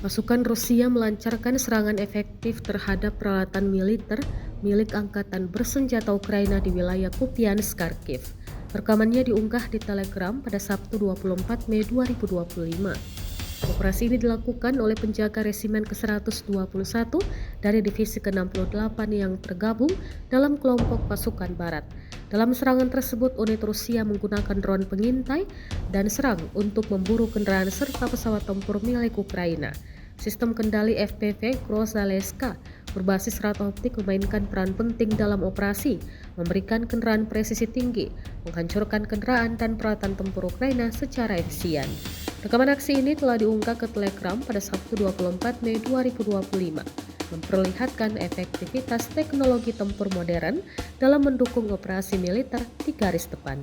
Pasukan Rusia melancarkan serangan efektif terhadap peralatan militer milik angkatan bersenjata Ukraina di wilayah Kupiansk, Kharkiv. Rekamannya diunggah di Telegram pada Sabtu 24 Mei 2025. Operasi ini dilakukan oleh penjaga resimen ke-121 dari divisi ke-68 yang tergabung dalam kelompok pasukan barat. Dalam serangan tersebut, unit Rusia menggunakan drone pengintai dan serang untuk memburu kendaraan serta pesawat tempur milik Ukraina. Sistem kendali FPV Grozaleska berbasis serat optik memainkan peran penting dalam operasi, memberikan kendaraan presisi tinggi, menghancurkan kendaraan dan peralatan tempur Ukraina secara efisien. Rekaman aksi ini telah diunggah ke Telegram pada Sabtu 24 Mei 2025, memperlihatkan efektivitas teknologi tempur modern dalam mendukung operasi militer di garis depan.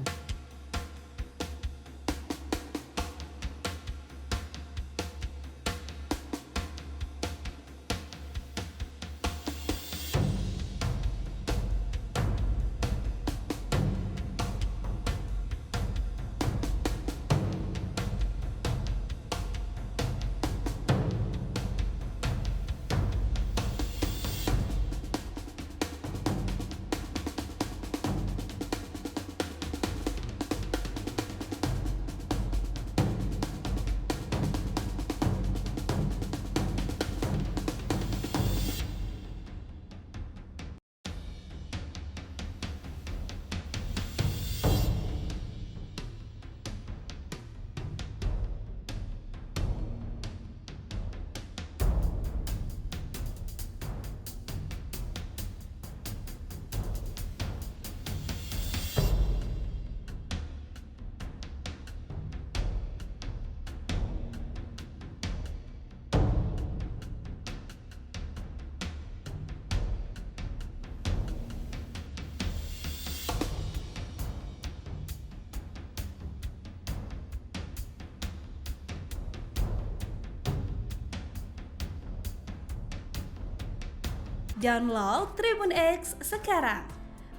Download Tribun X sekarang,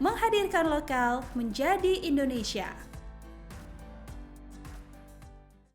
menghadirkan lokal menjadi Indonesia.